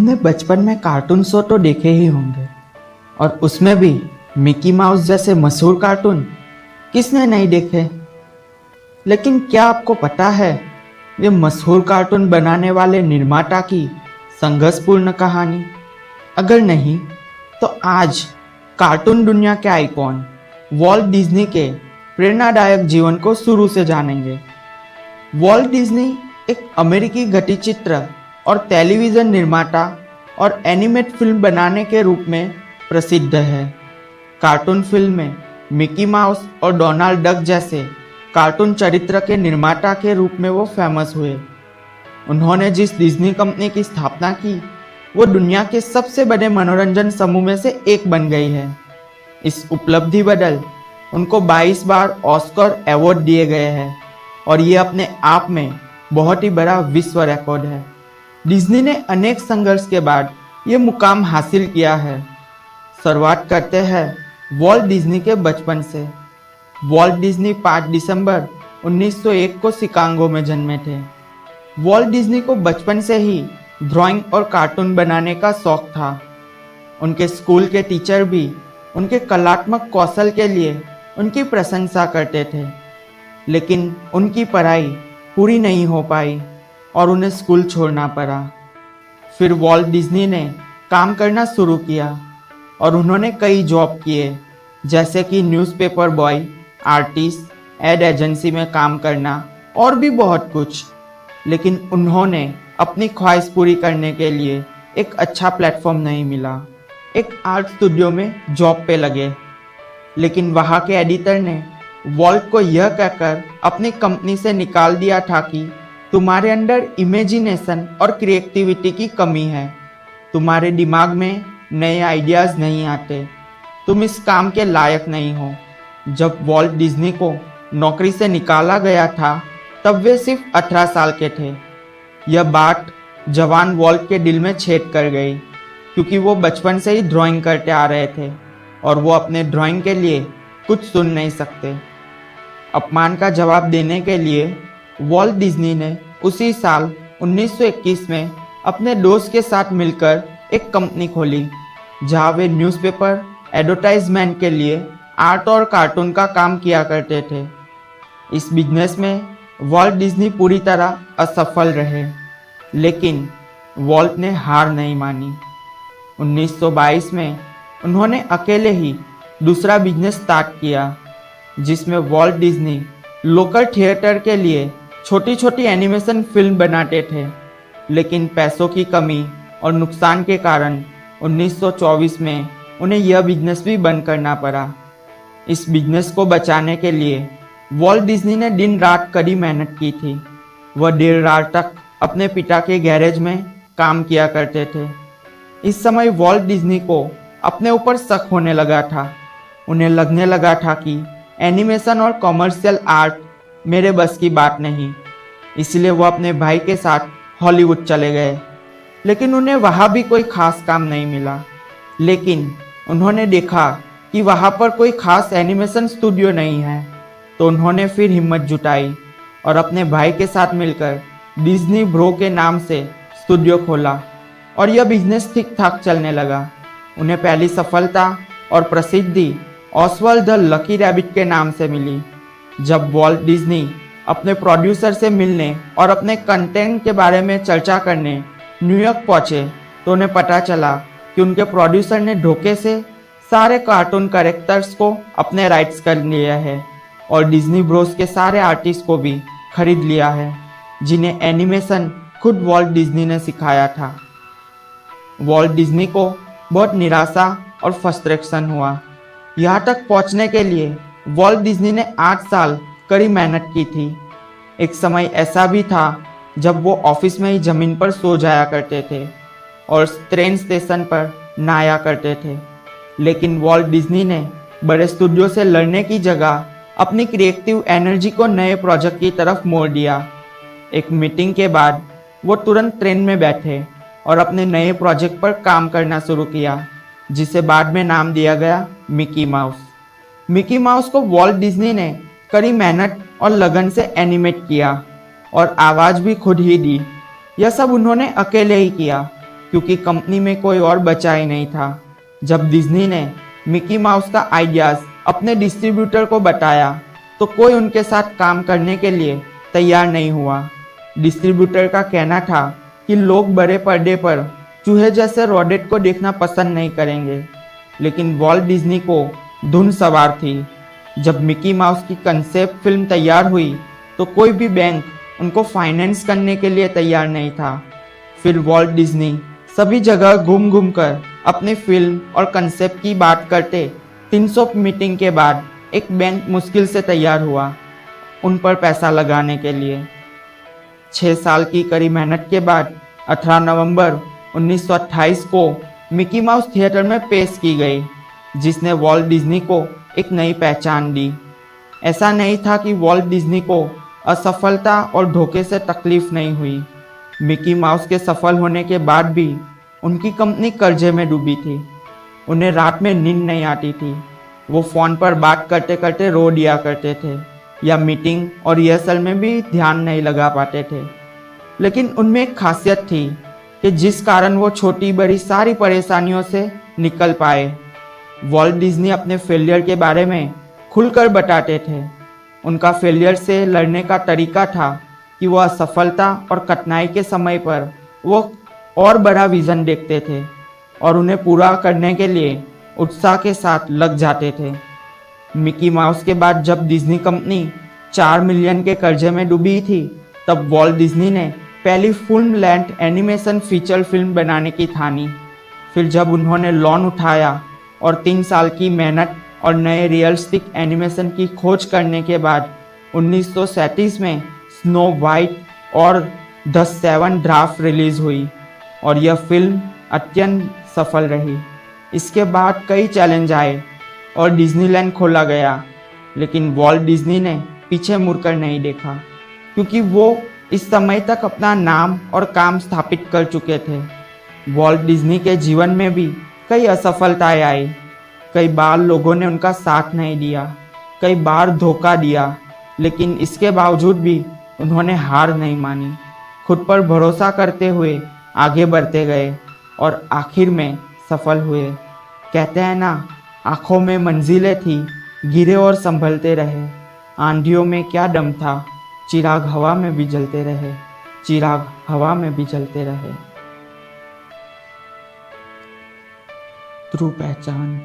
हमने बचपन में कार्टून शो तो देखे ही होंगे और उसमें भी मिकी माउस जैसे मशहूर कार्टून किसने नहीं देखे। लेकिन क्या आपको पता है ये मशहूर कार्टून बनाने वाले निर्माता की संघर्षपूर्ण कहानी? अगर नहीं तो आज कार्टून दुनिया के आइकॉन वॉल्ट डिज्नी के प्रेरणादायक जीवन को शुरू से जानेंगे। वॉल्ट डिज्नी एक अमेरिकी गतिचित्र और टेलीविज़न निर्माता और एनिमेट फिल्म बनाने के रूप में प्रसिद्ध है। कार्टून फिल्म में मिकी माउस और डोनाल्ड डक जैसे कार्टून चरित्र के निर्माता के रूप में वो फेमस हुए। उन्होंने जिस डिज्नी कंपनी की स्थापना की वो दुनिया के सबसे बड़े मनोरंजन समूह में से एक बन गई है। इस उपलब्धि बदल उनको 22 बार ऑस्कर अवार्ड दिए गए हैं और ये अपने आप में बहुत ही बड़ा विश्व रिकॉर्ड है। डिज्नी ने अनेक संघर्ष के बाद ये मुकाम हासिल किया है। शुरुआत करते हैं वॉल्ट डिज्नी के बचपन से। वॉल्ट डिज्नी 5 दिसंबर 1901 को शिकागो में जन्मे थे। वॉल्ट डिज्नी को बचपन से ही ड्राइंग और कार्टून बनाने का शौक था। उनके स्कूल के टीचर भी उनके कलात्मक कौशल के लिए उनकी प्रशंसा करते थे, लेकिन उनकी पढ़ाई पूरी नहीं हो पाई और उन्हें स्कूल छोड़ना पड़ा। फिर वॉल्ट डिज्नी ने काम करना शुरू किया और उन्होंने कई जॉब किए, जैसे कि newspaper boy, artist, ad agency में काम करना और भी बहुत कुछ। लेकिन उन्होंने अपनी ख्वाहिश पूरी करने के लिए एक अच्छा प्लेटफॉर्म नहीं मिला। एक आर्ट स्टूडियो में जॉब पे लगे, लेकिन वहाँ के एडिटर ने वॉल्ट को यह कहकर अपनी कंपनी से निकाल दिया था कि तुम्हारे अंदर इमेजिनेशन और क्रिएटिविटी की कमी है, तुम्हारे दिमाग में नए आइडियाज़ नहीं आते, तुम इस काम के लायक नहीं हो। जब वॉल्ट डिज्नी को नौकरी से निकाला गया था तब वे सिर्फ 18 साल के थे। यह बात जवान वॉल्ट के दिल में छेद कर गई, क्योंकि वो बचपन से ही ड्राइंग करते आ रहे थे और वो अपने ड्राइंग के लिए कुछ सुन नहीं सकते। अपमान का जवाब देने के लिए वॉल्ट डिज्नी ने उसी साल 1921 में अपने दोस्त के साथ मिलकर एक कंपनी खोली, जहां वे न्यूज़पेपर एडवर्टाइजमेंट के लिए आर्ट और कार्टून का काम किया करते थे। इस बिजनेस में वॉल्ट डिज्नी पूरी तरह असफल रहे, लेकिन वॉल्ट ने हार नहीं मानी। 1922 में उन्होंने अकेले ही दूसरा बिजनेस स्टार्ट किया, जिसमें वॉल्ट डिज्नी लोकल थिएटर के लिए छोटी छोटी एनिमेशन फिल्म बनाते थे। लेकिन पैसों की कमी और नुकसान के कारण 1924 में उन्हें यह बिजनेस भी बंद करना पड़ा। इस बिजनेस को बचाने के लिए वॉल्ट डिज्नी ने दिन रात कड़ी मेहनत की थी। वह देर रात तक अपने पिता के गैरेज में काम किया करते थे। इस समय वॉल्ट डिज्नी को अपने ऊपर शक होने लगा था। उन्हें लगने लगा था कि एनिमेशन और कॉमर्शियल आर्ट मेरे बस की बात नहीं। इसलिए वो अपने भाई के साथ हॉलीवुड चले गए, लेकिन उन्हें वहाँ भी कोई खास काम नहीं मिला। लेकिन उन्होंने देखा कि वहाँ पर कोई खास एनिमेशन स्टूडियो नहीं है, तो उन्होंने फिर हिम्मत जुटाई और अपने भाई के साथ मिलकर डिज्नी ब्रो के नाम से स्टूडियो खोला और यह बिजनेस ठीक ठाक चलने लगा। उन्हें पहली सफलता और प्रसिद्धि ऑसवाल्ड द लकी रैबिट के नाम से मिली। जब वॉल्ट डिज्नी अपने प्रोड्यूसर से मिलने और अपने कंटेंट के बारे में चर्चा करने न्यूयॉर्क पहुंचे, तो उन्हें पता चला कि उनके प्रोड्यूसर ने धोखे से सारे कार्टून कैरेक्टर्स को अपने राइट्स कर लिया है और डिज्नी ब्रोस के सारे आर्टिस्ट को भी खरीद लिया है, जिन्हें एनिमेशन खुद वॉल्ट डिज्नी ने सिखाया था। वॉल्ट डिज्नी को बहुत निराशा और फ्रस्ट्रेशन हुआ। यहाँ तक पहुँचने के लिए वॉल्ट डिज्नी ने 8 साल कड़ी मेहनत की थी। एक समय ऐसा भी था जब वो ऑफिस में ही ज़मीन पर सो जाया करते थे और ट्रेन स्टेशन पर नहाया करते थे। लेकिन वॉल्ट डिज्नी ने बड़े स्टूडियो से लड़ने की जगह अपनी क्रिएटिव एनर्जी को नए प्रोजेक्ट की तरफ मोड़ दिया। एक मीटिंग के बाद वो तुरंत ट्रेन में बैठे और अपने नए प्रोजेक्ट पर काम करना शुरू किया, जिसे बाद में नाम दिया गया मिकी माउस। मिकी माउस को वॉल्ट डिज्नी ने कड़ी मेहनत और लगन से एनिमेट किया और आवाज़ भी खुद ही दी। यह सब उन्होंने अकेले ही किया। क्योंकि कंपनी में कोई और बचा ही नहीं था। जब डिज्नी ने मिकी माउस का आइडियाज़ अपने डिस्ट्रीब्यूटर को बताया तो कोई उनके साथ काम करने के लिए तैयार नहीं हुआ। डिस्ट्रीब्यूटर का कहना था कि लोग बड़े पर्दे पर चूहे जैसे रॉडेट को देखना पसंद नहीं करेंगे, लेकिन वॉल्ट डिज्नी को धुन सवार थी। जब मिकी माउस की कंसेप्ट फिल्म तैयार हुई तो कोई भी बैंक उनको फाइनेंस करने के लिए तैयार नहीं था। फिर वॉल्ट डिज्नी सभी जगह घूम घूम कर अपनी फिल्म और कंसेप्ट की बात करते 300 मीटिंग के बाद एक बैंक मुश्किल से तैयार हुआ उन पर पैसा लगाने के लिए। 6 साल की कड़ी मेहनत के बाद 18 नवंबर 1928 को मिकी माउस थिएटर में पेश की गई, जिसने वॉल्ट डिज्नी को एक नई पहचान दी। ऐसा नहीं था कि वॉल्ट डिज्नी को असफलता और धोखे से तकलीफ नहीं हुई। मिकी माउस के सफल होने के बाद भी उनकी कंपनी कर्जे में डूबी थी। उन्हें रात में नींद नहीं आती थी। वो फ़ोन पर बात करते करते रो दिया करते थे या मीटिंग और रिहर्सल में भी ध्यान नहीं लगा पाते थे। लेकिन उनमें एक खासियत थी कि जिस कारण वो छोटी बड़ी सारी परेशानियों से निकल पाए। वॉल्ट डिज्नी अपने फेलियर के बारे में खुलकर बताते थे। उनका फेलियर से लड़ने का तरीका था कि वह असफलता और कठिनाई के समय पर वो और बड़ा विज़न देखते थे और उन्हें पूरा करने के लिए उत्साह के साथ लग जाते थे। मिकी माउस के बाद जब डिज्नी कंपनी 4 मिलियन के कर्जे में डूबी थी, तब वॉल्ट डिज्नी ने पहली full length animation feature film बनाने की ठानी। फिर जब उन्होंने लोन उठाया और 3 साल की मेहनत और नए रियलिस्टिक एनिमेशन की खोज करने के बाद 1937 में स्नो वाइट और द 7 ड्राफ्ट रिलीज़ हुई और यह फिल्म अत्यंत सफल रही। इसके बाद कई चैलेंज आए और डिज्नीलैंड खोला गया, लेकिन वॉल्ट डिज्नी ने पीछे मुड़कर नहीं देखा, क्योंकि वो इस समय तक अपना नाम और काम स्थापित कर चुके थे। वॉल्ट डिज्नी के जीवन में भी कई असफलताएं आई। कई बार लोगों ने उनका साथ नहीं दिया, कई बार धोखा दिया, लेकिन इसके बावजूद भी उन्होंने हार नहीं मानी। खुद पर भरोसा करते हुए आगे बढ़ते गए और आखिर में सफल हुए। कहते हैं ना, आँखों में मंजिलें थी, गिरे और संभलते रहे। आंधियों में क्या दम था, चिराग हवा में भी जलते रहे, चिराग हवा में भी जलते रहे। ध्रुव पहचान।